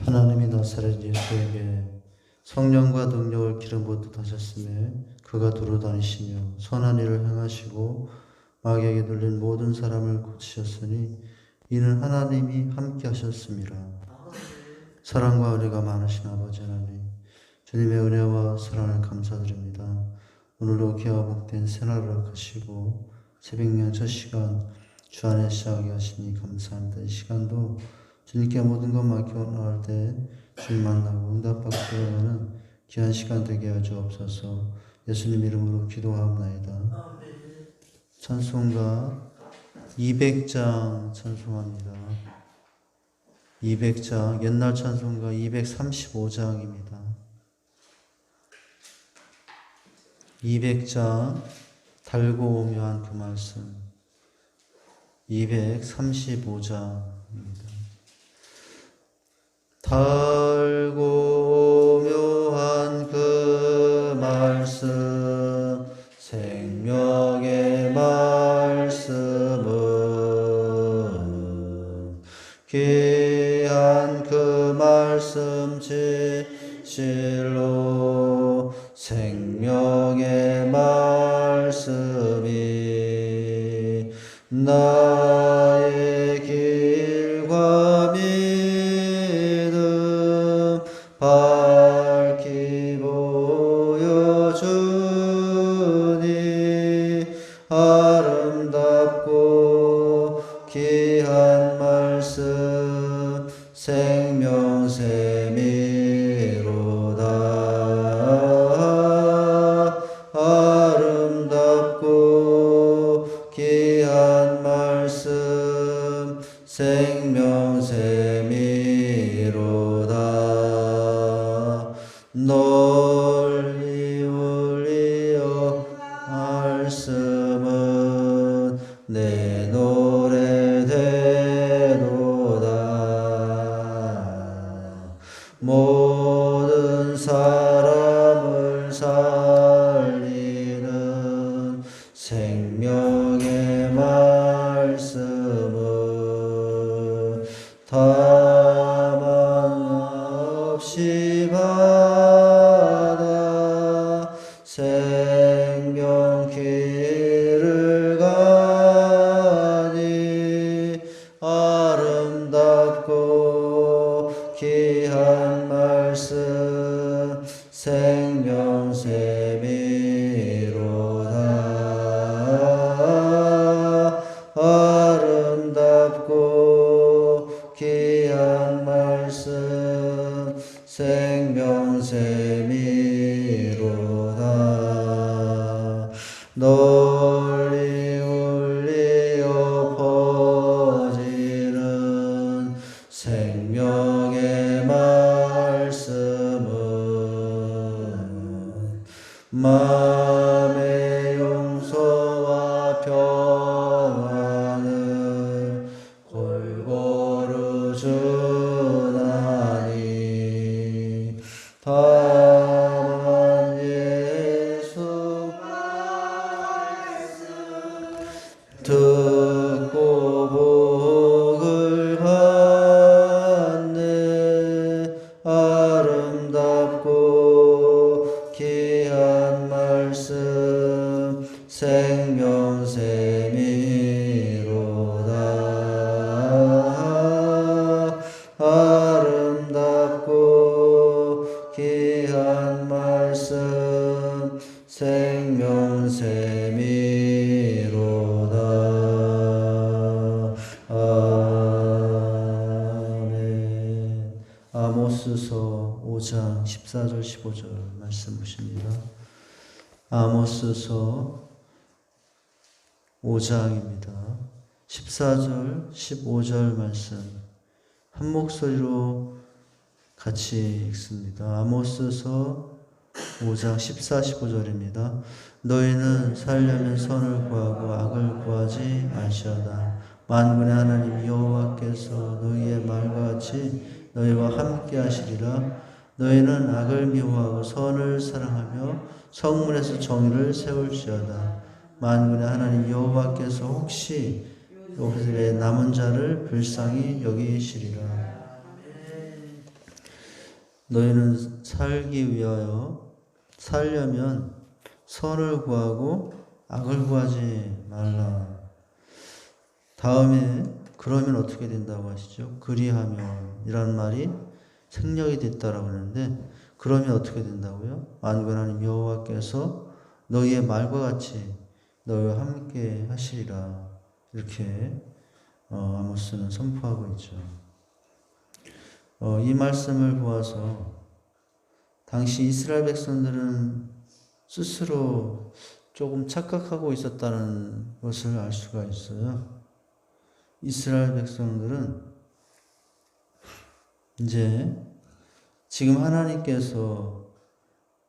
하나님이 나사렛 예수에게 성령과 능력을 기름 붓듯 하셨으며 그가 두루 다니시며 선한 일을 행하시고 마귀에게 눌린 모든 사람을 고치셨으니 이는 하나님이 함께 하셨습니다. 사랑과 은혜가 많으신 아버지 하나님, 주님의 은혜와 사랑을 감사드립니다. 오늘도 귀와 복된 새날을 허락하시고 새벽녘 첫 시간 주 안에 시작하게 하시니 감사합니다. 이 시간도 주님께 모든 것 맡기고 나올 때 주님 만나고 응답받고 들어가는 귀한 시간 되게 하여 주옵소서. 예수님 이름으로 기도하옵나이다. 찬송가 200장 찬송합니다. 200장, 옛날 찬송가 235장입니다. 200장 달고 오묘한 그 말씀 235장입니다. 달고 오묘한 그 말씀 생명의 말씀은 귀한 그 말씀 진실로 생명의 말씀이 나의 길과 믿음 밝히 보여주니 아름답고 귀한 말씀 생명샘이로다. 아름답고 귀한 말씀 생명샘이로다. 널리 울리어 말씀은 내 노래 되도다. 모든 사람을 살리는 생명의 말씀은 다만 없이 받아 생명 길을 가니 아름답고 귀한 말씀 생명샘이로다. 아름답고 귀한 말씀 생명샘이로다. 널리 울리어 퍼지는 생명의 말씀은 마음의 용서와 평안을 골고루 주나니 다만 예수 듣고 복을 받네. 아름답고 귀한 말씀 생명샘이로다. 아름답고 귀한 말씀 생명샘이로다. 아멘. 아모스서 5장 14절 15절 말씀 보십니다. 아모스서 5장입니다. 14절 15절 말씀 한 목소리로 같이 읽습니다. 아모스서 5장 14, 15절입니다. 너희는 살려면 선을 구하고 악을 구하지 말지어다. 만군의 하나님 여호와께서 너희의 말과 같이 너희와 함께 하시리라. 너희는 악을 미워하고 선을 사랑하며 성문에서 정의를 세울지어다. 만군의 하나님 여호와께서 혹시 요셉의 남은 자를 불쌍히 여기시리라. 너희는 살려면 선을 구하고 악을 구하지 말라. 다음에 그러면 어떻게 된다고 하시죠? 그리하면 이라는 말이 생략이 됐다라고 하는데, 그러면 어떻게 된다고요? 만군의 하나님 여호와께서 너희의 말과 같이 너희와 함께 하시리라. 이렇게 아모스는 선포하고 있죠. 이 말씀을 보아서 당시 이스라엘 백성들은 스스로 조금 착각하고 있었다는 것을 알 수가 있어요. 이스라엘 백성들은 이제 지금 하나님께서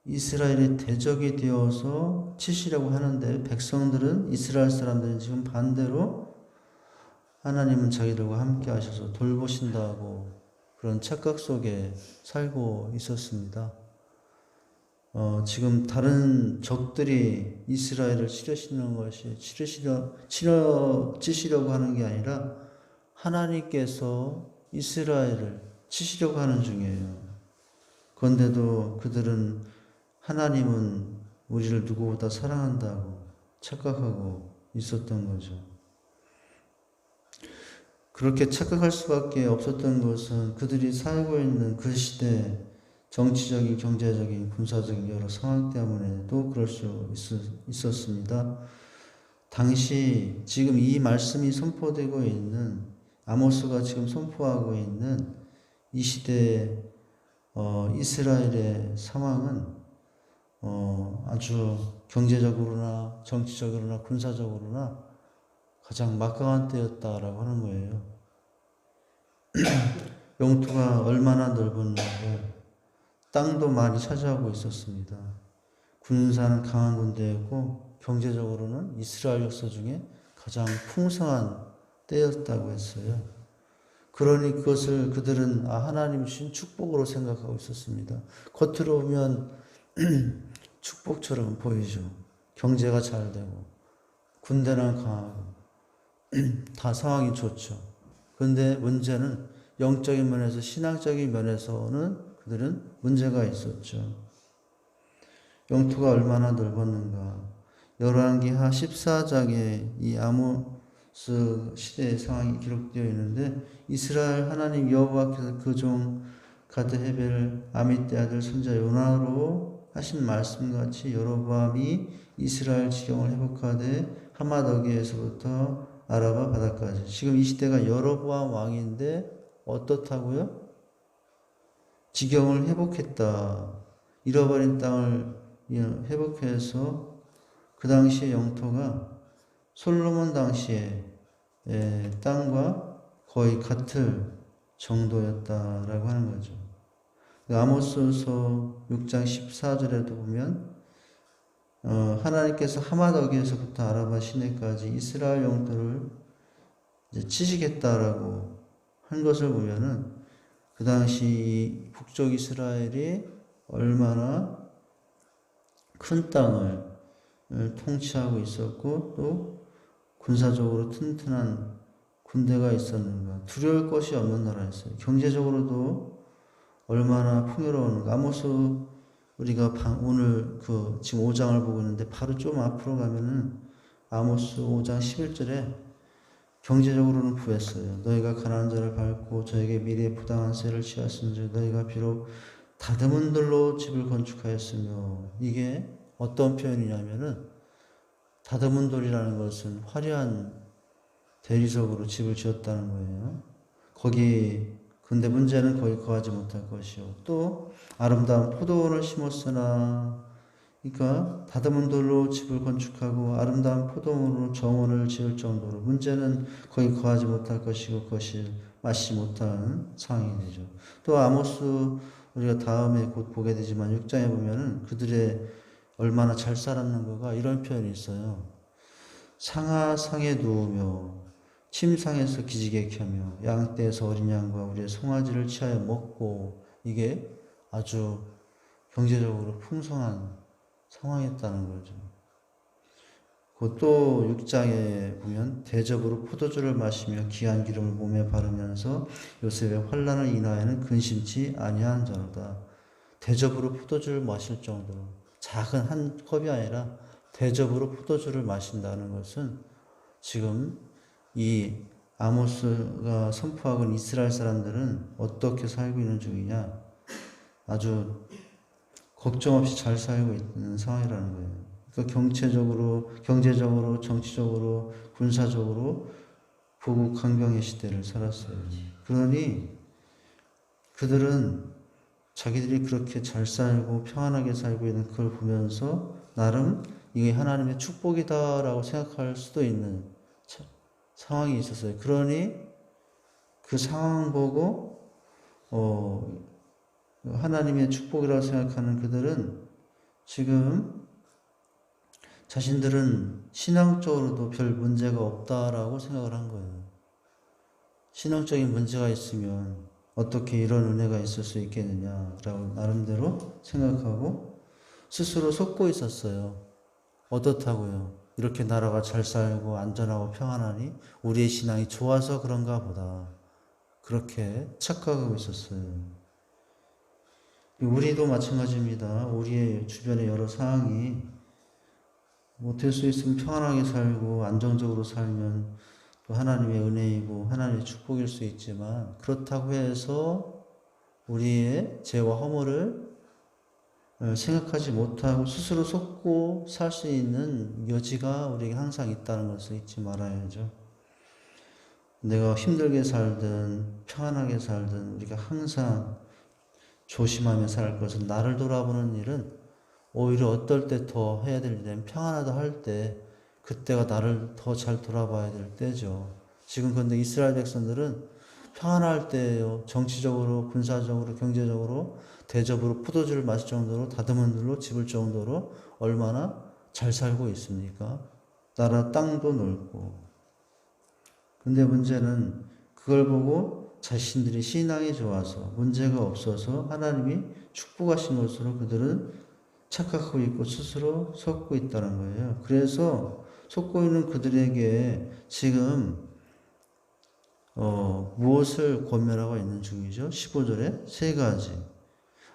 이스라엘의 대적이 되어서 치시려고 하는데, 백성들은, 이스라엘 사람들은 지금 반대로 하나님은 자기들과 함께 하셔서 돌보신다고 그런 착각 속에 살고 있었습니다. 지금 다른 적들이 이스라엘을 치려고 하는 게 아니라 하나님께서 이스라엘을 치시려고 하는 중이에요. 그런데도 그들은 하나님은 우리를 누구보다 사랑한다고 착각하고 있었던 거죠. 그렇게 착각할 수밖에 없었던 것은 그들이 살고 있는 그 시대 정치적인, 경제적인, 군사적인 여러 상황 때문에도 그럴 수 있었습니다. 당시 지금 이 말씀이 선포되고 있는, 아모스가 지금 선포하고 있는 이 시대의 이스라엘의 상황은 아주 경제적으로나 정치적으로나 군사적으로나 가장 막강한 때였다라고 하는 거예요. 영토가 얼마나 넓었는데 땅도 많이 차지하고 있었습니다. 군사는 강한 군대였고 경제적으로는 이스라엘 역사 중에 가장 풍성한 때였다고 했어요. 그러니 그것을 그들은 하나님 주신 축복으로 생각하고 있었습니다. 겉으로 보면 축복처럼 보이죠. 경제가 잘 되고 군대는 강하고 다 상황이 좋죠. 그런데 문제는 영적인 면에서, 신앙적인 면에서는 그들은 문제가 있었죠. 영토가 얼마나 넓었는가. 열왕기하 14장에 이 아모스 시대의 상황이 기록되어 있는데, 이스라엘 하나님 여호와께서 그 종 가드 헤벨 아미떼 아들 손자 요나로 하신 말씀같이 여로보암이 이스라엘 지경을 회복하되 하맛 어귀에서부터 아라바 바다까지. 지금 이 시대가 여로보암 왕인데 어떻다고요? 지경을 회복했다. 잃어버린 땅을 회복해서 그 당시의 영토가 솔로몬 당시의 땅과 거의 같을 정도였다라고 하는 거죠. 아모스서 6장 14절에도 보면 하나님께서 하맛 어귀에서부터 아라바 시내까지 이스라엘 영토를 이제 치시겠다라고 한 것을 보면은 그 당시 북쪽 이스라엘이 얼마나 큰 땅을 통치하고 있었고 또 군사적으로 튼튼한 군대가 있었는가. 두려울 것이 없는 나라였어요. 경제적으로도 얼마나 풍요로운가. 아모스 우리가 오늘 지금 5장을 보고 있는데 바로 좀 앞으로 가면은 아모스 5장 11절에 경제적으로는 부했어요. 너희가 가난한 자를 밟고 저에게 미래에 부당한 세를 취하였은즉 너희가 비록 다듬은 돌로 집을 건축하였으며, 이게 어떤 표현이냐면은 다듬은 돌이라는 것은 화려한 대리석으로 집을 지었다는 거예요. 근데 문제는 거기 거하지 못할 것이요. 또 아름다운 포도원을 심었으나, 그러니까 다듬은 돌로 집을 건축하고 아름다운 포도원으로 정원을 지을 정도로 문제는 거기 거하지 못할 것이고 그것이 맛이 못한 상황이 되죠. 또 아모스 우리가 다음에 곧 보게 되지만 6장에 보면은 그들의 얼마나 잘 살았는가가 이런 표현이 있어요. 상하상에 누우며 침상에서 기지개 켜며 양떼에서 어린 양과 우리의 송아지를 취하여 먹고, 이게 아주 경제적으로 풍성한 상황이었다는 거죠. 또 6장에 보면 대접으로 포도주를 마시며 귀한 기름을 몸에 바르면서 요셉의 환난을 인하여는 근심치 아니한 자로다. 대접으로 포도주를 마실 정도로, 작은 한 컵이 아니라 대접으로 포도주를 마신다는 것은 지금 이 아모스가 선포하고 있는 이스라엘 사람들은 어떻게 살고 있는 중이냐? 아주 걱정 없이 잘 살고 있는 상황이라는 거예요. 그러니까 경제적으로, 정치적으로, 군사적으로 보국 강병의 시대를 살았어요. 그러니 그들은 자기들이 그렇게 잘 살고 평안하게 살고 있는 그걸 보면서 나름 이게 하나님의 축복이다라고 생각할 수도 있는 상황이 있었어요. 그러니 그 상황 보고 하나님의 축복이라고 생각하는 그들은 지금 자신들은 신앙적으로도 별 문제가 없다라고 생각을 한 거예요. 신앙적인 문제가 있으면 어떻게 이런 은혜가 있을 수 있겠느냐라고 나름대로 생각하고 스스로 속고 있었어요. 어떻다고요? 이렇게 나라가 잘 살고 안전하고 평안하니 우리의 신앙이 좋아서 그런가 보다. 그렇게 착각하고 있었어요. 우리도 마찬가지입니다. 우리의 주변의 여러 상황이 될 수 있으면 평안하게 살고 안정적으로 살면 또 하나님의 은혜이고 하나님의 축복일 수 있지만 그렇다고 해서 우리의 죄와 허물을 생각하지 못하고 스스로 속고 살 수 있는 여지가 우리에게 항상 있다는 것을 잊지 말아야죠. 내가 힘들게 살든 평안하게 살든 우리가 항상 조심하며 살 것은 나를 돌아보는 일은 오히려 어떨 때 더 해야 될 일은 평안하다 할 때 그때가 나를 더 잘 돌아봐야 될 때죠. 지금 근데 이스라엘 백성들은 평안할 때예요. 정치적으로, 군사적으로, 경제적으로, 대접으로 포도주를 마실 정도로 다듬은 들로 집을 정도로 얼마나 잘 살고 있습니까? 나라 땅도 넓고. 근데 문제는 그걸 보고 자신들이 신앙이 좋아서 문제가 없어서 하나님이 축복하신 것으로 그들은 착각하고 있고 스스로 속고 있다는 거예요. 그래서 속고 있는 그들에게 지금 무엇을 권면하고 있는 중이죠? 15절에 세 가지.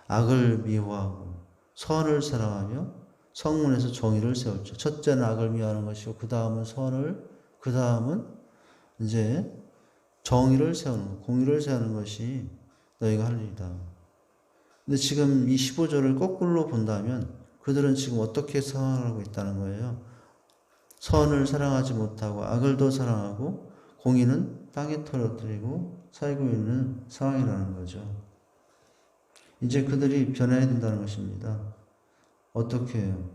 악을 미워하고 선을 사랑하며 성문에서 정의를 세웠죠. 첫째는 악을 미워하는 것이고 그 다음은 선을, 그 다음은 이제 정의를 세우는 것, 공의를 세우는 것이 너희가 할 일이다. 근데 지금 이 15절을 거꾸로 본다면 그들은 지금 어떻게 상황을 하고 있다는 거예요. 선을 사랑하지 못하고 악을 더 사랑하고 공의는 땅에 떨어뜨리고 살고 있는 상황이라는 거죠. 이제 그들이 변해야 된다는 것입니다. 어떻게 해요?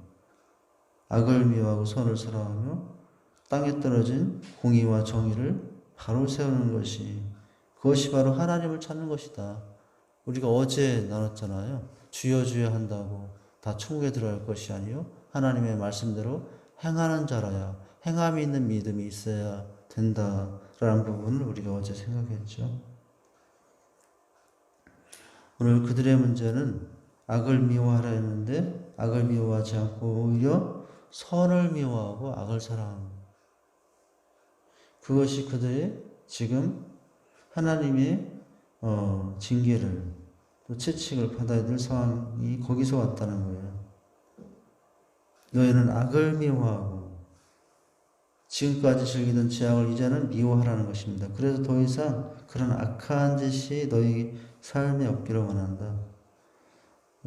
악을 미워하고 선을 사랑하며 땅에 떨어진 공의와 정의를 바로 세우는 것이 그것이 바로 하나님을 찾는 것이다. 우리가 어제 나눴잖아요. 주여 주여 한다고 다 천국에 들어갈 것이 아니요 하나님의 말씀대로 행하는 자라야 행함이 있는 믿음이 있어야 된다라는 부분을 우리가 어제 생각했죠. 오늘 그들의 문제는 악을 미워하라 했는데 악을 미워하지 않고 오히려 선을 미워하고 악을 사랑합니다. 그것이 그들의 지금 하나님의 징계를 또 채찍을 받아야 될 상황이 거기서 왔다는 거예요. 너희는 악을 미워하고 지금까지 즐기던 죄악을 이제는 미워하라는 것입니다. 그래서 더 이상 그런 악한 짓이 너희 삶에 없기를 원한다.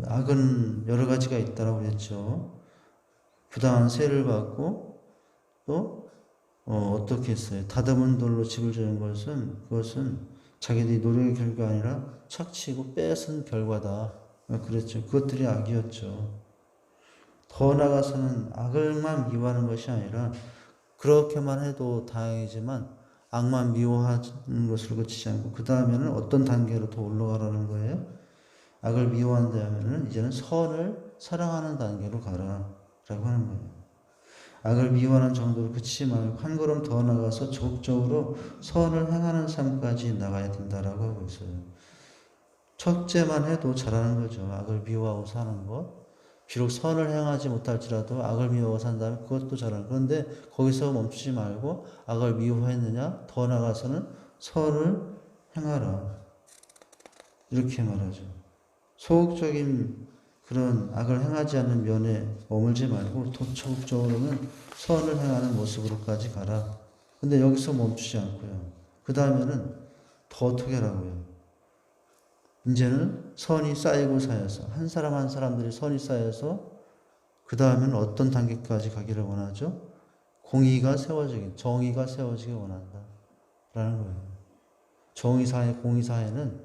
악은 여러 가지가 있다고 그랬죠. 부당한 세를 받고 또 어떻게 했어요? 다듬은 돌로 집을 지은 그것은 자기들이 노력의 결과가 아니라 착취고 뺏은 결과다. 그랬죠. 그것들이 악이었죠. 더 나아가서는 악을만 미워하는 것이 아니라 그렇게만 해도 다행이지만 악만 미워하는 것으로 그치지 않고 그 다음에는 어떤 단계로 더 올라가라는 거예요? 악을 미워한다면은 이제는 선을 사랑하는 단계로 가라 라고 하는 거예요. 악을 미워하는 정도로 그치지 말고 한 걸음 더 나가서 적극적으로 선을 행하는 삶까지 나가야 된다라고 하고 있어요. 첫째만 해도 잘하는 거죠. 악을 미워하고 사는 것. 비록 선을 행하지 못할지라도 악을 미워하고 산다면 그것도 잘하는. 그런데 거기서 멈추지 말고 악을 미워했느냐? 더 나가서는 선을 행하라. 이렇게 말하죠. 소극적인 그런 악을 행하지 않는 면에 머물지 말고 적극적으로는 선을 행하는 모습으로까지 가라. 근데 여기서 멈추지 않고요. 그 다음에는 더 어떻게 하라고요? 이제는 선이 쌓이고 쌓여서 한 사람 한 사람들이 선이 쌓여서 그 다음에는 어떤 단계까지 가기를 원하죠? 공의가 세워지기, 정의가 세워지기 원한다. 라는 거예요. 정의사회, 공의사회는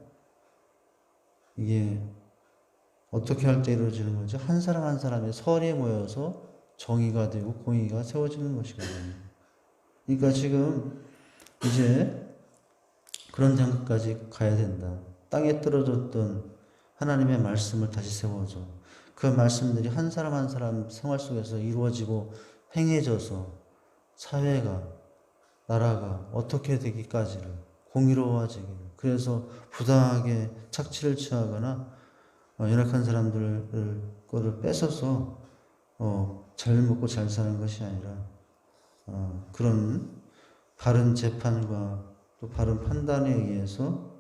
이게 어떻게 할 때 이루어지는 거죠? 한 사람 한 사람의 선이 모여서 정의가 되고 공의가 세워지는 것이거든요. 그러니까 지금 이제 그런 단계까지 가야 된다. 땅에 떨어졌던 하나님의 말씀을 다시 세워줘. 그 말씀들이 한 사람 한 사람 생활 속에서 이루어지고 행해져서 사회가, 나라가 어떻게 되기까지를 공의로워지기를. 그래서 부당하게 착취를 취하거나 연약한 사람들 거를 뺏어서 잘 먹고 잘 사는 것이 아니라 그런 바른 재판과 또 바른 판단에 의해서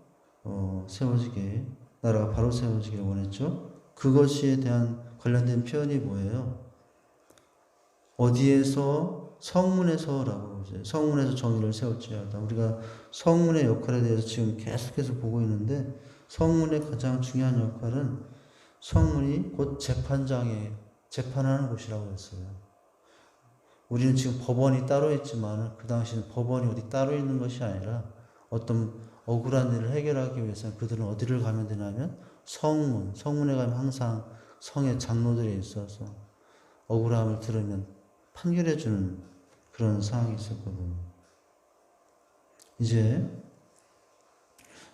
세워지게, 나라가 바로 세워지기를 원했죠. 그것에 대한 관련된 표현이 뭐예요? 어디에서? 성문에서라고 이제 성문에서 정의를 세울지어다. 우리가 성문의 역할에 대해서 지금 계속해서 보고 있는데 성문의 가장 중요한 역할은 성문이 곧 재판장에 재판하는 곳이라고 했어요. 우리는 지금 법원이 따로 있지만 그 당시는 법원이 어디 따로 있는 것이 아니라 어떤 억울한 일을 해결하기 위해서는 그들은 어디를 가면 되냐면 성문, 성문에 가면 항상 성의 장로들이 있어서 억울함을 들으면 판결해주는 그런 상황이 있었거든요. 이제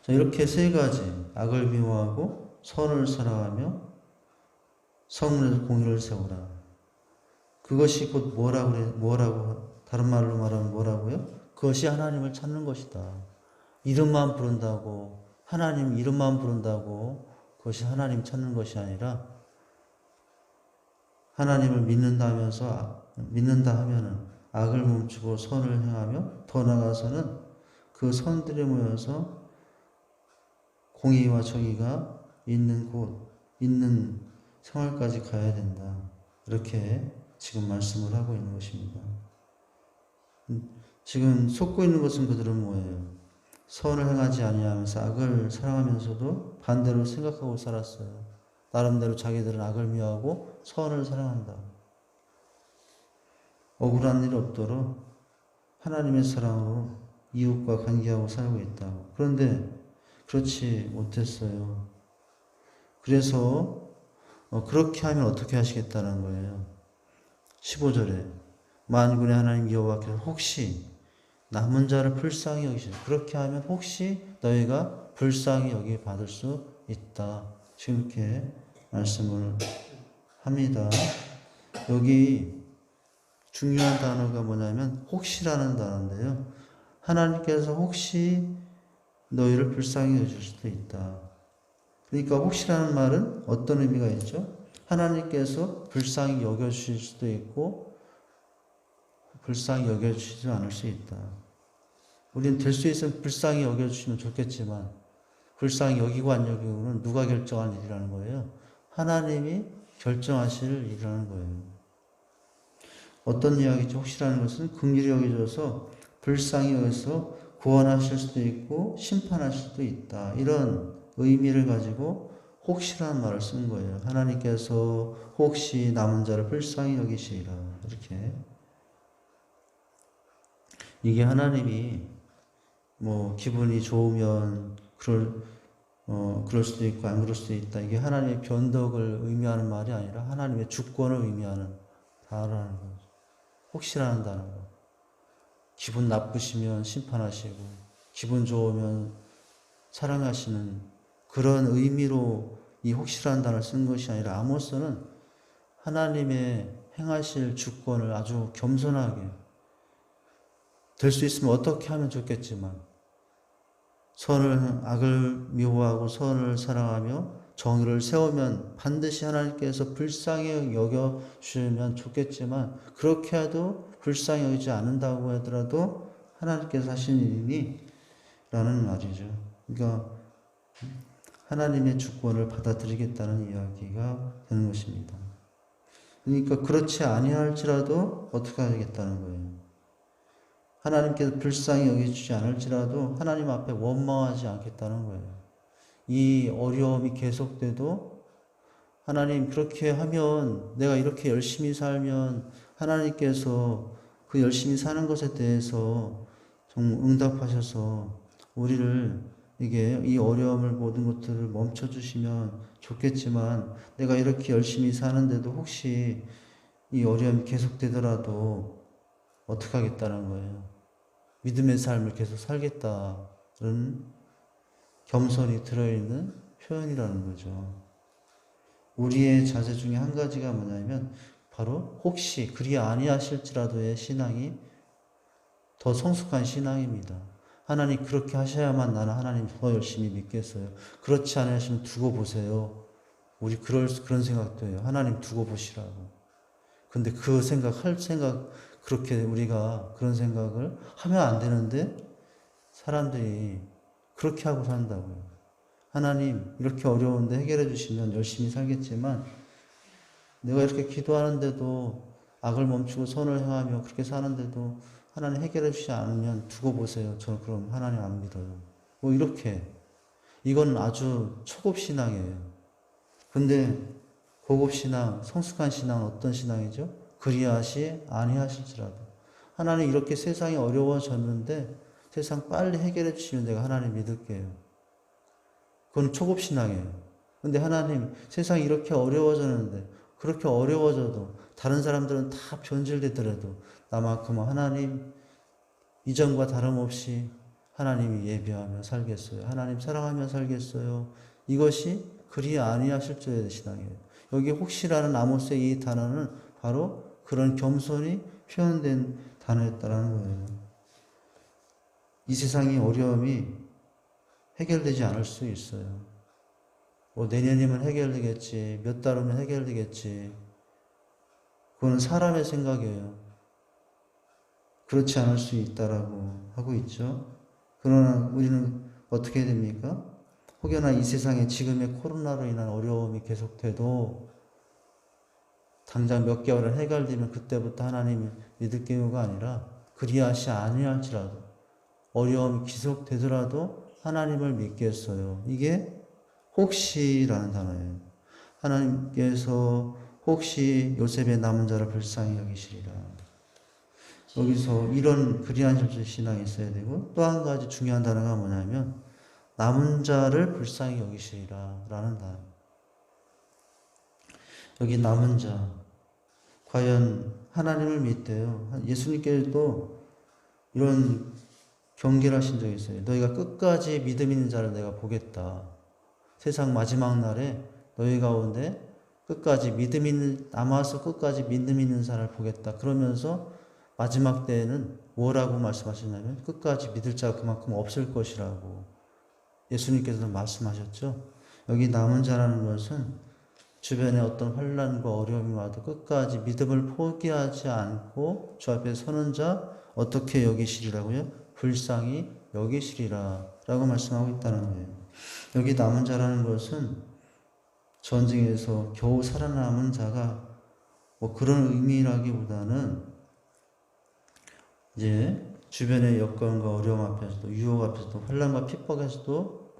이렇게 세 가지, 악을 미워하고 선을 사랑하며 성문에서 공의를 세우라. 그것이 곧 뭐라고 다른 말로 말하면 뭐라고요? 그것이 하나님을 찾는 것이다. 이름만 부른다고, 하나님 이름만 부른다고 그것이 하나님 찾는 것이 아니라 하나님을 믿는다 하면은 악을 멈추고 선을 행하며 더 나아가서는 그 선들이 모여서 공의와 정의가 있는 곳, 있는 생활까지 가야 된다. 이렇게 지금 말씀을 하고 있는 것입니다. 지금 속고 있는 것은 그들은 뭐예요? 선을 행하지 아니하면서 악을 사랑하면서도 반대로 생각하고 살았어요. 나름대로 자기들은 악을 미워하고 선을 사랑한다. 억울한 일 없도록 하나님의 사랑으로 이웃과 관계하고 살고 있다. 그런데 그렇지 못했어요. 그래서 그렇게 하면 어떻게 하시겠다는 거예요. 15절에 만군의 하나님 여호와께서 혹시 남은 자를 불쌍히 여기시라. 그렇게 하면 혹시 너희가 불쌍히 여기 받을 수 있다. 지금 이렇게 말씀을 합니다. 여기 중요한 단어가 뭐냐면 혹시라는 단어인데요. 하나님께서 혹시 너희를 불쌍히 여길 수도 있다. 그러니까 혹시라는 말은 어떤 의미가 있죠? 하나님께서 불쌍히 여겨주실 수도 있고 불쌍히 여겨주시지 않을 수 있다. 우리는 될 수 있으면 불쌍히 여겨주시면 좋겠지만 불쌍히 여기고 안 여기고는 누가 결정할 일이라는 거예요? 하나님이 결정하실 일이라는 거예요. 어떤 이야기죠? 혹시라는 것은 긍휼히 여겨져서 불쌍히 여겨서 구원하실 수도 있고 심판하실 수도 있다. 이런 의미를 가지고 혹시라는 말을 쓴 거예요. 하나님께서 혹시 남은 자를 불쌍히 여기시리라. 이렇게. 이게 하나님이 기분이 좋으면 그럴 수도 있고 안 그럴 수도 있다. 이게 하나님의 변덕을 의미하는 말이 아니라 하나님의 주권을 의미하는 단어라는 거죠. 혹시라는 단어가. 기분 나쁘시면 심판하시고 기분 좋으면 사랑하시는 그런 의미로 이 혹시라는 단어를 쓴 것이 아니라 아모스는 하나님의 행하실 주권을 아주 겸손하게 될 수 있으면 어떻게 하면 좋겠지만 악을 미워하고 선을 사랑하며 정의를 세우면 반드시 하나님께서 불쌍히 여겨주시면 좋겠지만 그렇게 해도 불쌍히 여기지 않는다고 하더라도 하나님께서 하신 일이니 라는 말이죠. 그러니까 하나님의 주권을 받아들이겠다는 이야기가 되는 것입니다. 그러니까 그렇지 아니할지라도 어떻게 하겠다는 거예요. 하나님께서 불쌍히 여겨주지 않을지라도 하나님 앞에 원망하지 않겠다는 거예요. 이 어려움이 계속돼도 하나님 그렇게 하면 내가 이렇게 열심히 살면 하나님께서 그 열심히 사는 것에 대해서 좀 응답하셔서 우리를 이게 이 어려움을 모든 것들을 멈춰주시면 좋겠지만 내가 이렇게 열심히 사는데도 혹시 이 어려움이 계속되더라도 어떻게 하겠다는 거예요. 믿음의 삶을 계속 살겠다는 겸손이 들어있는 표현이라는 거죠. 우리의 자세 중에 한 가지가 뭐냐면 바로 혹시 그리 아니하실지라도의 신앙이 더 성숙한 신앙입니다. 하나님 그렇게 하셔야만 나는 하나님 더 열심히 믿겠어요. 그렇지 않으시면 두고 보세요. 우리 그런 생각도 해요. 하나님 두고 보시라고. 근데 그렇게 우리가 그런 생각을 하면 안 되는데 사람들이 그렇게 하고 산다고요. 하나님 이렇게 어려운데 해결해 주시면 열심히 살겠지만 내가 이렇게 기도하는데도 악을 멈추고 선을 행하며 그렇게 사는데도 하나님 해결해 주시지 않으면 두고 보세요. 저는 그럼 하나님 안 믿어요. 뭐 이렇게. 이건 아주 초급 신앙이에요. 근데 고급 신앙, 성숙한 신앙은 어떤 신앙이죠? 그리하시 아니하실지라도. 하나님 이렇게 세상이 어려워졌는데 세상 빨리 해결해 주시면 내가 하나님 믿을게요. 그건 초급 신앙이에요. 근데 하나님 세상이 이렇게 어려워졌는데 그렇게 어려워져도 다른 사람들은 다 변질되더라도 나만큼은 하나님 이전과 다름없이 하나님이 예배하며 살겠어요. 하나님 사랑하며 살겠어요. 이것이 그리 아니하실 줄의 신앙이에요. 여기 혹시라는 아모스의 이 단어는 바로 그런 겸손이 표현된 단어였다는 거예요. 이 세상의 어려움이 해결되지 않을 수 있어요. 뭐 내년이면 해결되겠지, 몇 달 후면 해결되겠지. 그건 사람의 생각이에요. 그렇지 않을 수 있다라고 하고 있죠. 그러나 우리는 어떻게 해야 됩니까? 혹여나 이 세상에 지금의 코로나로 인한 어려움이 계속돼도 당장 몇 개월은 해결되면 그때부터 하나님을 믿을 경우가 아니라 그리하시 아니할지라도 어려움이 계속되더라도 하나님을 믿겠어요. 이게 혹시라는 단어예요. 하나님께서 혹시 요셉의 남은 자를 불쌍히 여기시리라. 여기서 이런 그리하실 신앙이 있어야 되고 또 한 가지 중요한 단어가 뭐냐면 남은 자를 불쌍히 여기시리라 라는 단어. 여기 남은 자 과연 하나님을 믿대요. 예수님께서도 이런 경계를 하신 적이 있어요. 너희가 끝까지 믿음 있는 자를 내가 보겠다. 세상 마지막 날에 너희 가운데 남아서 끝까지 믿음 있는 자를 보겠다. 그러면서 마지막 때에는 뭐라고 말씀하시냐면 끝까지 믿을 자가 그만큼 없을 것이라고 예수님께서 말씀하셨죠. 여기 남은 자라는 것은 주변에 어떤 환난과 어려움이 와도 끝까지 믿음을 포기하지 않고 주 앞에 서는 자 어떻게 여기시리라고요? 불쌍히 여기시리라 라고 말씀하고 있다는 거예요. 여기 남은 자라는 것은 전쟁에서 겨우 살아남은 자가 뭐 그런 의미라기보다는 이제 주변의 여건과 어려움 앞에서도 유혹 앞에서도 환난과 핍박에서도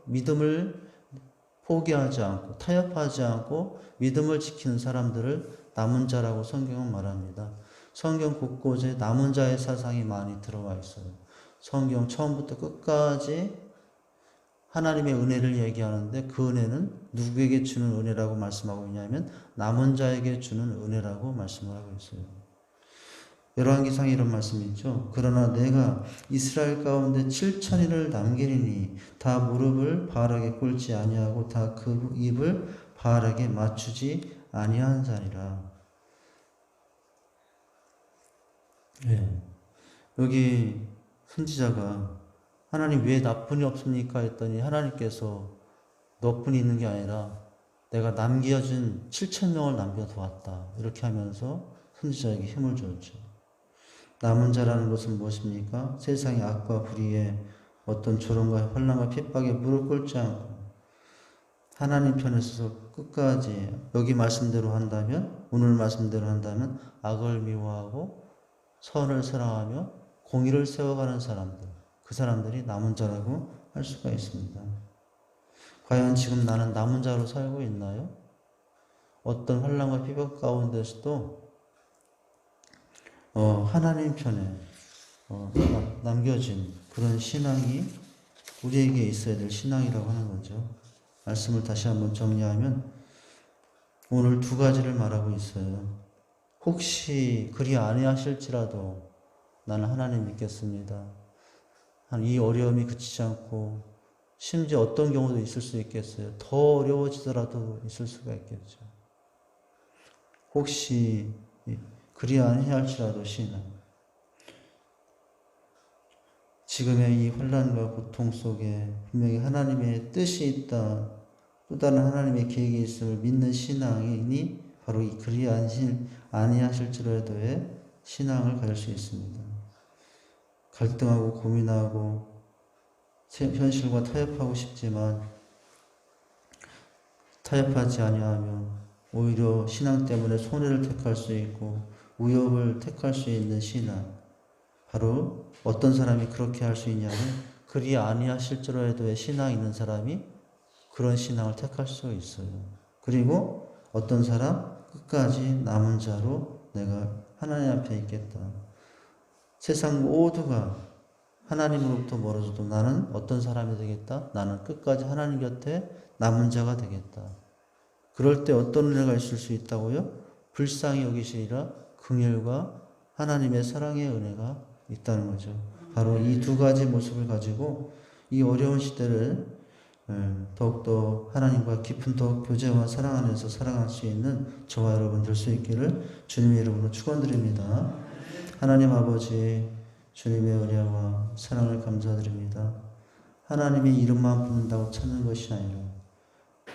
믿음을 포기하지 않고 타협하지 않고 믿음을 지키는 사람들을 남은 자라고 성경은 말합니다. 성경 곳곳에 남은 자의 사상이 많이 들어와 있어요. 성경 처음부터 끝까지 하나님의 은혜를 얘기하는데 그 은혜는 누구에게 주는 은혜라고 말씀하고 있냐면 남은 자에게 주는 은혜라고 말씀을 하고 있어요. 열왕기상에 이런 말씀이 있죠. 그러나 내가 이스라엘 가운데 7,000인을 남기리니 다 무릎을 바알에게 꿇지 아니하고 다 그 입을 바알에게 맞추지 아니한 자니라. 네. 여기 선지자가 하나님 왜 나뿐이 없습니까? 했더니 하나님께서 너뿐이 있는 게 아니라 내가 남겨준 7,000명을 남겨두었다. 이렇게 하면서 선지자에게 힘을 줬죠. 남은 자라는 것은 무엇입니까? 세상의 악과 불의에 어떤 조롱과 환난과 핍박에 무릎 꿇지 않고 하나님 편에 서서 끝까지 여기 말씀대로 한다면, 오늘 말씀대로 한다면 악을 미워하고 선을 사랑하며 공의를 세워가는 사람들, 그 사람들이 남은 자라고 할 수가 있습니다. 과연 지금 나는 남은 자로 살고 있나요? 어떤 환난과 비극 가운데서도 하나님 편에 남겨진 그런 신앙이 우리에게 있어야 될 신앙이라고 하는 거죠. 말씀을 다시 한번 정리하면 오늘 두 가지를 말하고 있어요. 혹시 그리 아니하실지라도 나는 하나님 믿겠습니다. 이 어려움이 그치지 않고 심지어 어떤 경우도 있을 수 있겠어요. 더 어려워지더라도 있을 수가 있겠죠. 혹시 그리 아니할지라도 신앙. 지금의 이 혼란과 고통 속에 분명히 하나님의 뜻이 있다, 또 다른 하나님의 계획이 있음을 믿는 신앙이 바로 이 그리 아니하실지라도의 신앙을 가질 수 있습니다. 갈등하고 고민하고 현실과 타협하고 싶지만 타협하지 아니하며 오히려 신앙 때문에 손해를 택할 수 있고 위협을 택할 수 있는 신앙. 바로 어떤 사람이 그렇게 할 수 있냐면 그리 아니하실지라도의 신앙이 있는 사람이 그런 신앙을 택할 수 있어요. 그리고 어떤 사람 끝까지 남은 자로 내가 하나님 앞에 있겠다. 세상 모두가 하나님으로부터 멀어져도 나는 어떤 사람이 되겠다? 나는 끝까지 하나님 곁에 남은 자가 되겠다. 그럴 때 어떤 은혜가 있을 수 있다고요? 불쌍히 여기시리라 긍휼과 하나님의 사랑의 은혜가 있다는 거죠. 바로 이 두 가지 모습을 가지고 이 어려운 시대를 더욱더 하나님과 깊은 더 교제와 사랑 안에서 살아갈 수 있는 저와 여러분 될 수 있기를 주님의 이름으로 축원드립니다. 하나님 아버지, 주님의 은혜와 사랑을 감사드립니다. 하나님의 이름만 부른다고 찾는 것이 아니라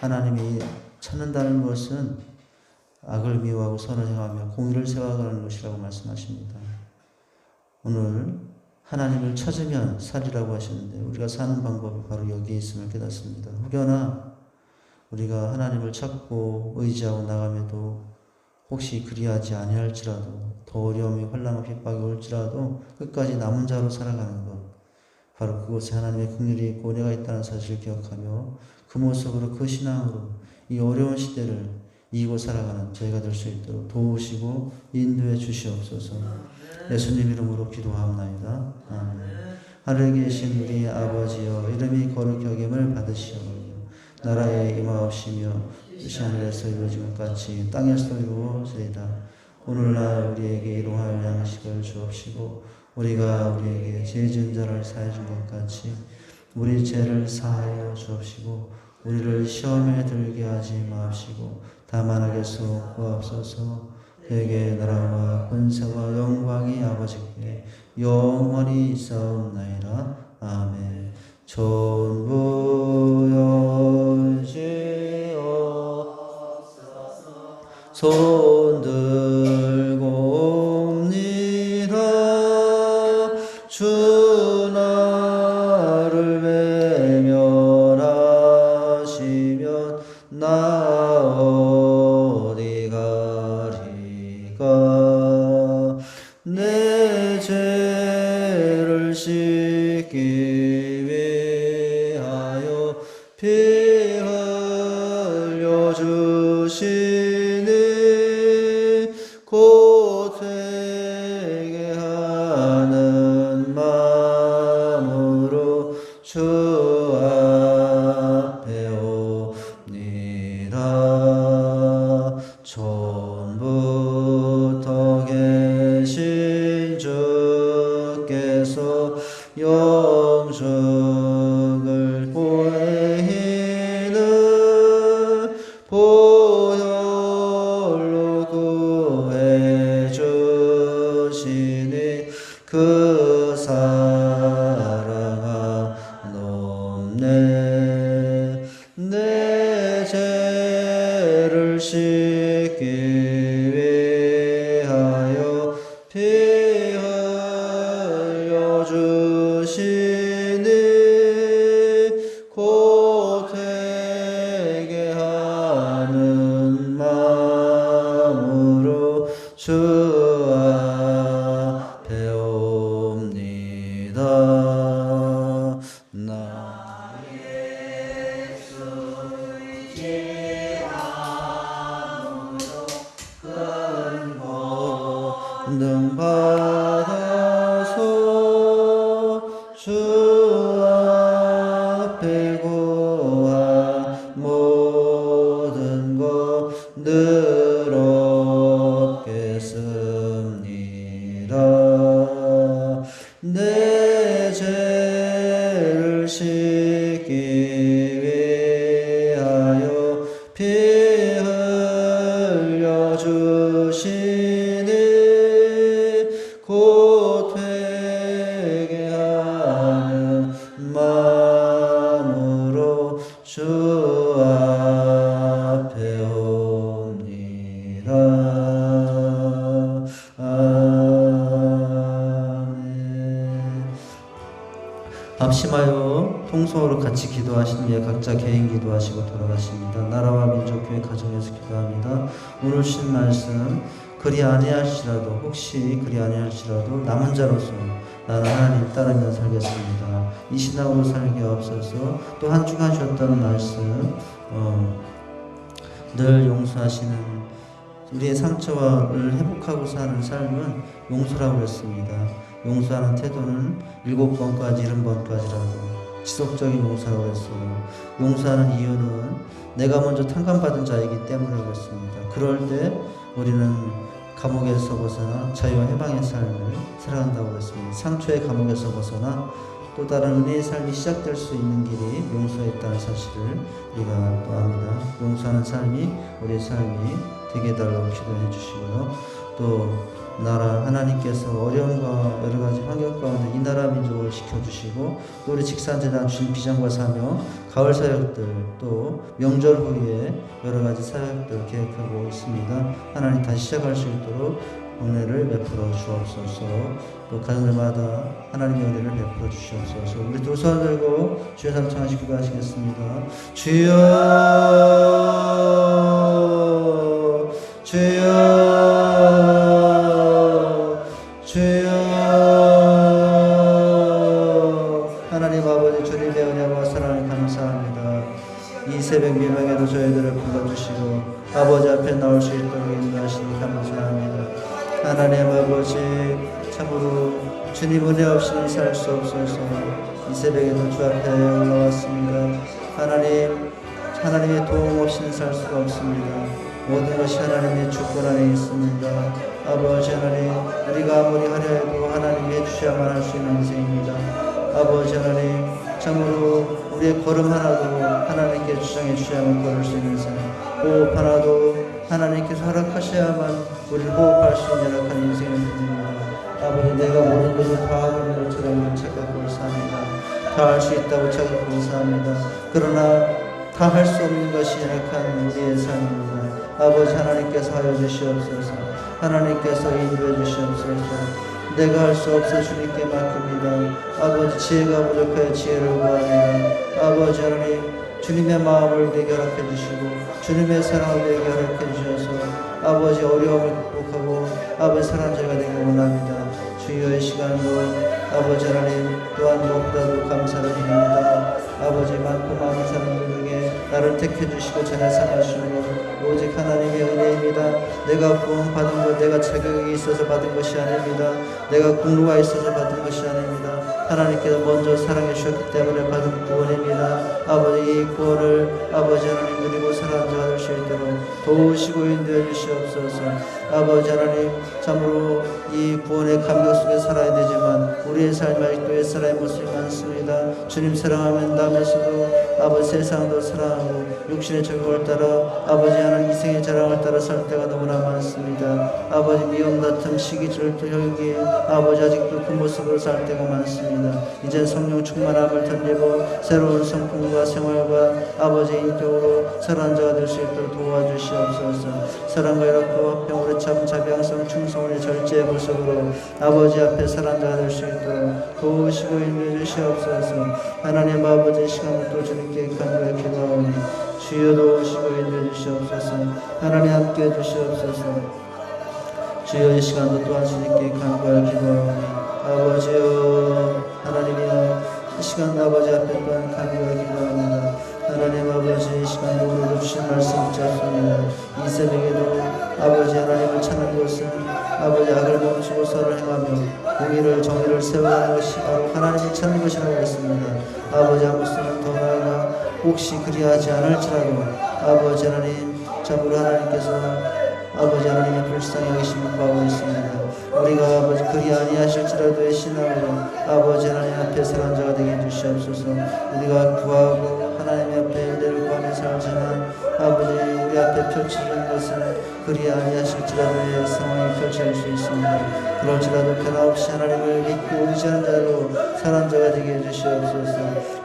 하나님이 찾는다는 것은 악을 미워하고 선을 행하며 공의를 세워가는 것이라고 말씀하십니다. 오늘 하나님을 찾으면 살이라고 하시는데 우리가 사는 방법이 바로 여기에 있음을 깨닫습니다. 혹여나 우리가 하나님을 찾고 의지하고 나감에도 혹시 그리하지 아니할지라도 더 어려움이 환난과 핍박이 올지라도 끝까지 남은 자로 살아가는 것, 바로 그곳에 하나님의 긍휼이 있고 은혜가 있다는 사실을 기억하며 그 모습으로 그 신앙으로 이 어려운 시대를 이기고 살아가는 저희가 될 수 있도록 도우시고 인도해 주시옵소서. 예수님 이름으로 기도하옵나이다. 아멘. 하늘에 계신 우리 아버지여, 이름이 거룩히 여김을 받으시오며 나라에 임하옵시며 뜻이 하늘에서 이루어진 것 같이 땅에서도 이루어지리라. 오늘날 우리에게 일용할 양식을 주옵시고 우리가 우리에게 죄 지은 자를 사해 준 것 같이 우리 죄를 사하여 주옵시고 우리를 시험에 들게 하지 마옵시고 다만 악에서 구하옵소서. 대개 나라와 권세와 영광이 아버지께 영원히 있사옵나이다. 아멘. 전부 여지옵소서. 손 들고 옵니다. 주 나를 외면하시면 나 어디 가리까. 내 죄를 씻기 위하여 피 흘려 주시니 곧 되게 하는 마음으로 주 앞에 옵니다. 처음부터 계신 주께서 영적을 보이는 보혈로 구해 주시니 그 사랑 높네. 내 죄를 씻기 위하여 피 흘려 주시니 곧 되게 주 앞에 옵니다. 나의 주 의지함으로 큰 권능 받아서 주 앞에 구한 모든 것 늘 얻겠습니다. 내 죄를 씻기 위하여 피 흘려 주시니 곧 회개하는 마음으로 주 앞에 옵니다. 아멘. 합심하여 통성으로 같이 기도하신 뒤에 각자 개인 기도하시고 돌아가십니다. 나라와 민족, 교회, 가정에서 기도합니다. 오늘 주신 말씀, 그리 아니할지라도, 혹시 그리 아니할지라도 남은 자로서 나는 하나님 따르며 살겠습니다. 이 신앙으로 살게 없어서 또 한 주간 주셨다는 말씀, 늘 용서하시는 우리의 상처를 회복하고 사는 삶은 용서라고 했습니다. 용서하는 태도는 7번까지 70번까지라도 지속적인 용서라고 했어요. 용서하는 이유는 내가 먼저 탕감받은 자이기 때문이라고 했습니다. 그럴 때 우리는 감옥에서 벗어나 자유와 해방의 삶을 살아간다고 했습니다. 상처의 감옥에서 벗어나 또 다른 은혜의 삶이 시작될 수 있는 길이 용서에 있다는 사실을 우리가 또 압니다. 용서하는 삶이 우리의 삶이 되게 해달라고 기도해 주시고요. 또 나라 하나님께서 어려움과 여러 가지 환경 가운데 이 나라 민족을 지켜주시고 또 우리 직산제단 주신 비전과 사명, 가을 사역들 또 명절 후에 여러 가지 사역들 계획하고 있습니다. 하나님 다시 시작할 수 있도록 은혜를 베풀어 주옵소서. 또 가정들마다 하나님의 은혜를 베풀어 주시옵소서. 우리 두 손 들고 주여 삼창하시 기도하시겠습니다. 주여 주여 주여. 하나님 아버지 주님의 은혜와 사랑을 감사합니다. 이 새벽 미명에도 저희들을 불러주시고 아버지 앞에 나올 수 있도록 인도하시니 감사합니다. 하나님 아버지 참으로 주님 은혜 없이는 살 수 없어서 이 새벽에도 주 앞에 올라왔습니다. 하나님의 도움 없이는 살 수가 없습니다. 모든 것이 하나님의 주권 안에 있습니다. 아버지 하나님, 우리가 아무리 하려 해도 하나님이 해주셔야만 할 수 있는 인생입니다. 아버지 하나님, 참으로 우리의 걸음 하나도 하나님께 주장해 주셔야만 걸을 수 있는 인생, 호흡 하나도 하나님께서 허락하셔야만 우리를 호흡할 수 있는 연약한 인생을 뿐입니다. 아버지, 내가 모든 것을 다 하고 있는 것처럼 착각하고 삽니다. 다 할 수 있다고 착각하고 삽니다. 그러나 다 할 수 없는 것이 연약한 우리의 삶입니다. 아버지 하나님께서 하여 주시옵소서. 하나님께서 인도해 주시옵소서. 내가 할 수 없어 주님께 맡깁니다. 아버지, 지혜가 부족하여 지혜를 구합니다. 아버지 하나님, 주님의 마음을 내게 허락해 주시고 주님의 사랑을 내게 허락해 주셔서 아버지 어려움을 극복하고 아버지 사랑자가 되기 원합니다. 주여의 시간도 아버지 하나님 또한 무엇보다도 감사를 드립니다. 아버지 많고 많은 사람들에게 나를 택해 주시고 전해 삼으시는 것 오직 하나님의 은혜입니다. 내가 구원받은 것, 내가 자격이 있어서 받은 것이 아닙니다. 내가 공로가 있어서 받은 것이 아닙니다. 하나님께서 먼저 사랑해 주셨기 때문에 받은 구원입니다. 아버지, 이 구원을 아버지 하나님 누리고 살아가는 자가 될 수 있도록 도우시고 인도해 주시옵소서. 아버지 하나님, 참으로 이 구원의 감격 속에 살아야 되지만 우리의 삶이 아직도 옛사람의 모습이 많습니다. 주님 사랑하면서도 아버지 세상도 사랑하고 육신의 적용을 따라 아버지 하나님 이생의 자랑을 따라 살 때가 너무나 많습니다. 아버지 미움, 다툼, 시기, 질투, 혈기 아버지 아직도 그 모습으로 살 때가 많습니다. 이젠 성령 충만함을 던지고 새로운 성품과 생활과 아버지 인격으로 살아가는 자가 될 수 있도록 도와주시옵소서. 사랑과 연합과 화평으로 참 자비양성 충성의 절제의 모습으로 아버지 앞에 살아가는 자가 될 수 있도록 도우시고 인도해 주시옵소서. 하나님 아버지 시간부터 주님께 간절히 기도하오니 주여 도우시고 인도해 주시옵소서. 하나님 함께 해 주시옵소서. 주여 이 시간도 또한 주님께 간구하여 기도하오니 아버지여 하나님이여 이 시간 아버지 앞에 또한 간구하여 기도합니다. 하나님 아버지 이 시간 오늘도 주신 말씀 붙잡습니다. 이 새벽에도 아버지 하나님을 찾는 것은 아버지 악을 멈추고 선을 행하며 공의를 정의를 세워가는 것이 바로 하나님을 찾는 것이라고 했습니다. 아버지 아무것은 더 나아가 혹시 그리하지 않을지라도 아버지 하나님 참으로 하나님께서 아버지 하나님의 불쌍히 여기심을 구하고 있습니다. 우리가 아버지 그리 아니하실지라도의 신앙으로 아버지 하나님 앞에 선한 자가 되게 해주시옵소서. 우리가 구하고 하나님 앞에 은혜를 구하며 살지만 아버지 우리 앞에 펼쳐진 것은 그리 아니하실지라도의 상황이 펼쳐질 수 있습니다. 그럴지라도 변함없이 하나님을 믿고 의지하는 자로 선한 자가 되게 해주시옵소서.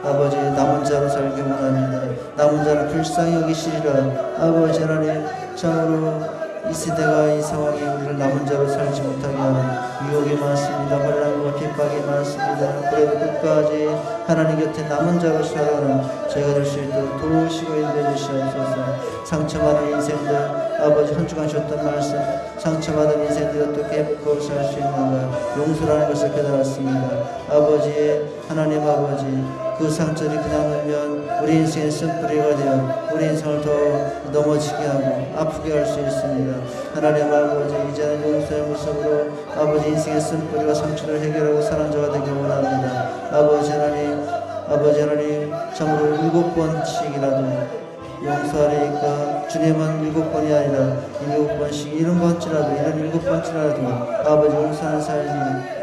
아버지 남은 자로 살기 원합니다. 남은 자를 불쌍히 여기시리라. 아버지 하나님 참으로 이 시대가 이 상황이 우리를 남은 자로 살지 못하게 하는 유혹이 많습니다. 환난과 핍박이 많습니다. 그래도 끝까지 하나님 곁에 남은 자로 살아가는 저희가 될 수 있도록 도우시고 인도해 주시옵소서. 상처받은 인생들 아버지 한 주간 쉬었던 말씀 상처받은 인생들이 어떻게 회복하고 살 수 있는가 용서라는 것을 깨달았습니다. 아버지 하나님 아버지 그 상처를 그냥 놓으면 우리 인생의 쓴뿌리가 되어 우리 인생을 더 넘어지게 하고 아프게 할 수 있습니다. 하나님 아버지 이제는 용서의 모습으로 아버지 인생의 쓴뿌리와 상처를 해결하고 사는 자가 되길 원합니다. 아버지 하나님 참으로 7번씩이라도 용서하리니까 주님은 7번이 아니라 7번씩 7번째라도 아버지 용서하는 삶이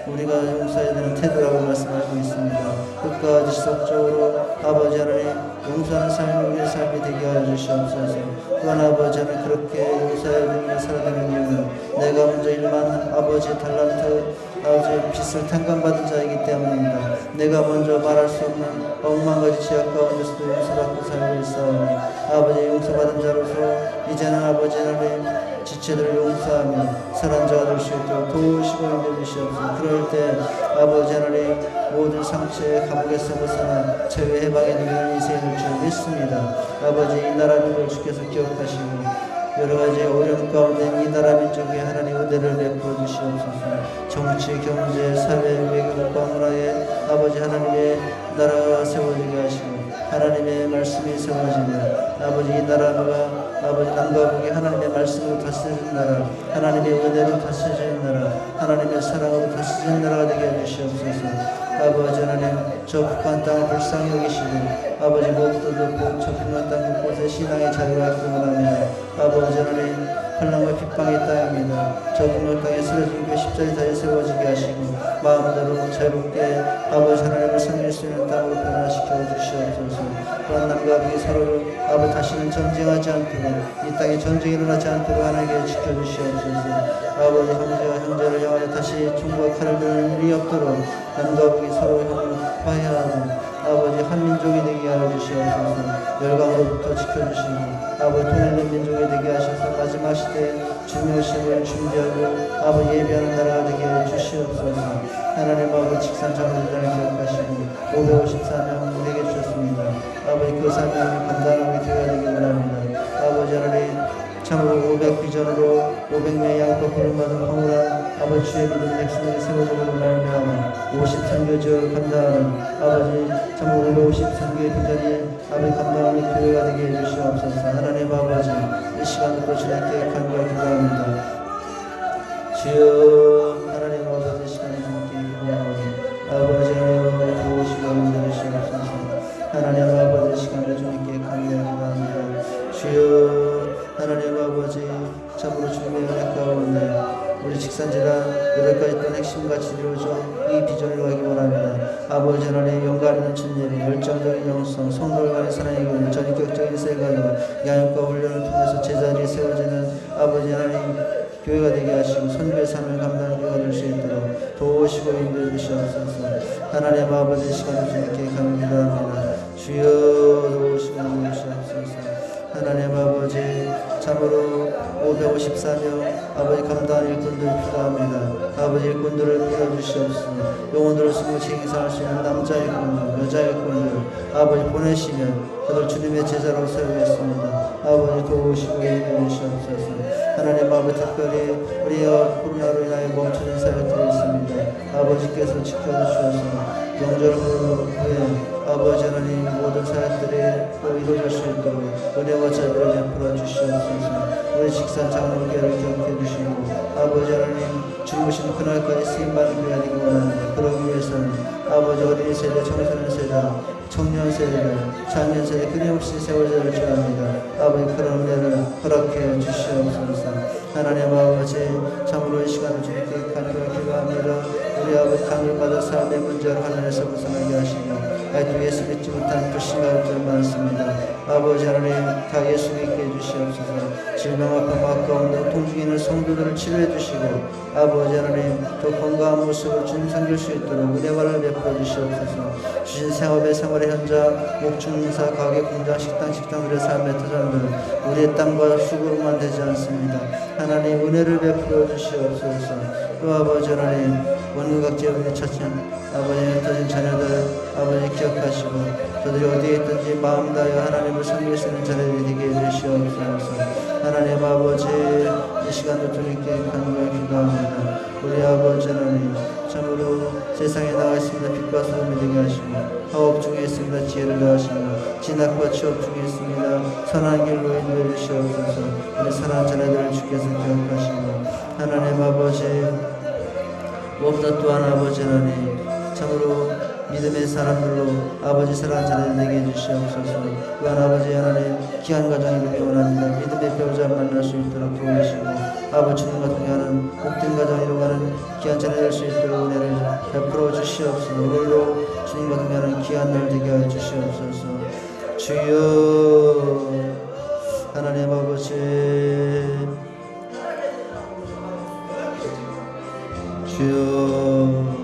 우리가 용서해야 되는 태도라고 말씀하고 있습니다. 끝까지 지속적으로 아버지 하나님 용서하는 삶이 우리의 삶이 되게 하여 주시옵소서. 또한 아버지 하나님 그렇게 용서해야 되는 살아가는 이유는 내가 먼저 일만 아버지 달란트 아버지 빚을 탕감받은 자이기 때문입니다. 내가 먼저 말할 수 없는 억만 가지 죄악 가운데서도 용서받고 살고 있사오니 아버지 용서받은 자로서 이제는 아버지 하나님 지체들을 용서하며 선한 자가 될 수 있도록 도우시고 인도해 주시옵소서. 그럴 때 아버지 하나님 모든 상처의 감옥에서 벗어나 자유의 해방의 능력을 인생에 줄 줄 믿습니다. 아버지 이 나라 민족을 주께서 기억하시고 여러 가지 어려움 가운데 이 나라 민족에 하나님 은혜를 베풀어 주시옵소서. 정치, 경제, 사회, 외교과 문화에 아버지 하나님의 나라가 세워지게 하시고 하나님의 말씀이 세워지며 아버지 이 나라가 아버지 남과 북이 하나님의 말씀으로 다스리는 나라 하나님의 은혜로 다스리는 나라 하나님의 사랑으로 다스리는 나라가 되게 해주시옵소서. 아버지 하나님 저 북한 땅을 불쌍히 여기시고 아버지 무엇도 듣고 저 북한 땅 곳곳에 신앙의 자유가 있기를 원합니다. 아버지 하나님 환난과 핍박의 땅입니다. 저 북한 땅에 쓰러진 교 십자가에 다시 세워지게 하시고 마음대로 자유롭게 아버지 하나님을 섬길 수 있는 땅으로 변화시켜 주시옵소서. 또한 남과 북이 서로 아버지 다시는 전쟁하지 않도록 이 땅에 전쟁이 일어나지 않도록 하나님께 지켜주시옵소서. 아버지 형제와 형제를 향하여 다시 총과 칼을 드는 일이 없도록 남과 북이 서로 화해하고 아버지 한민족이 되게 하여 주시옵소서. 열강으로부터 지켜주시고 아버지 통일된 민족이 되게 하셔서 마지막 시대에 주님의 오심을 준비하고 아버지 예비하는 나라가 되게 해 주시옵소서. 하나님 아버지 직산 장로들을 기억하시고 554명 우리에게 주셨습니다. 아버지 그 사명을 감당하게 되어야 되기 원합니다. 아버지 하나님 참으로 500비전으로 500명의 양떡을 받은 황홀한 아버지 주의 믿는 백성들이 세워지고 말미암아 53교지를 감당하는 아버지 참으로 553교의 비전이 아버지 감당하는 교회가 되게 해주시옵소서. 하나님 아버지 이 시간도 주님께 간구하여 기도합니다. 주여 하나님 아버지 시간에 주님께 기도하오니 아버지 하나님 도우시고 인도해 주시옵소서. 하나님 아버지 시간에 주님께 간구하여 기도합니다. 주여 하나님 아버지 참으로 주님의 은혜 가운데 우리 직산제단 8가지 또 핵심같이 이루어져 이 비전을 가기 원합니다. 아버지 하나님 영감 있는 진예비 열정적인 영성 성도를 간의 사랑의 교훈 전인격적인 세가지고 양육과 훈련을 통해서 제자리에 세워지는 아버지 하나님 교회가 되게 하시고 선교의 삶을 감당하는 교회가 될 수 있도록 도우시고 인도해 주시옵소서. 하나님 아버지 시간을 주님께 감사합니다. 주여 도우시고 인도해 주시옵소서. 하나님 아버지 참으로 554명 아버지 감당한 일꾼들 필요합니다. 아버지 일꾼들을 불러주시옵소서. 영혼들을 쓰고 징이상할 수 있는 남자 일꾼들 여자 일꾼들 아버지 보내시면 그들 주님의 제자로 세우겠습니다. 아버지 도우시고 인도해 주시옵소서. 하나님 아버지 특별히 우리가 코로나로 인하여 멈춰진 사역들이 있습니다. 아버지께서 지켜주셔서 명절 후에 아버지 하나님 모든 사역들이 또 이루어질 수 있도록 은혜와 자비를 베풀어 주시옵소서. 우리 직산 장로교회를 기억해 주시고 아버지 하나님 주무신 그날까지 쓰임받는 교회가 되기 원합니다. 그러기 위해서는 아버지 어린이 세대, 청소년 세대, 청년 세대를 장년 세대 끊임없이 세워져야 합니다. 아버지 그런 은혜를 허락해 주시옵소서. 하나님 아버지 참으로 이 시간을 주님께 간절히 기도합니다. 우리 아버지 강요받은 삶의 문제를 하나님에서 벗어나게 하시고 아직도 예수 믿지 못한 불신과 것들 많습니다. 아버지 하나님 다 예수 믿게 해주시옵소서. 질병 아픔 가운데 통증 있는 성도들을 치료해 주시고 아버지 하나님 더 건강한 모습으로 주님 섬길 수 있도록 은혜와를 베풀어 주시옵소서. 주신 생활의 현장 목축농사 가게 공장 식당들의 삶의 터전들 우리의 땀과 수고로만 되지 않습니다. 하나님 은혜를 베풀어 주시옵소서. 또 아버지 하나님 원국 각지에 우리 찾은 아버지 흩어진 자녀들 아버지 기억하시고 저들이 어디에 있든지 마음 다하여 하나님을 섬길 수 있는 자리를 되게 해주시옵소서. 하나님 아버지 이 시간도 주님께 간절히 기도합니다. 우리 아버지 하나님 참으로 세상에 나와 있습니다. 빛과 소금이 되게 하시고 하업 중에 있습니다. 지혜를 더하시고 진학과 취업 중에 있습니다. 선한 길로 인도해 주시옵소서. 우리 사랑하는 자녀들을 주께서 기억하시고 하나님 아버지 무엇보다 또한 아버지 하나님 참으로 믿음의 사람들로 아버지 사랑하는 자녀들 되게 해주시옵소서. 또한 아버지 하나님 귀한 가정이 되기 원합니다. 믿음의 배우자 만날 수 있도록 도우시고 아버지 주님과 동행하는 복된 가정 이루어가는 귀한 자녀 될 수 있도록 은혜를 베풀어 주시옵소서. 오늘로 주님과 동행하는 귀한 날 되게 하여 주시옵소서. 주여 하나님 아버지 주여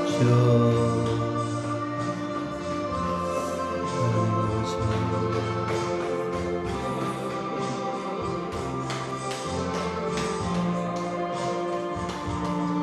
주여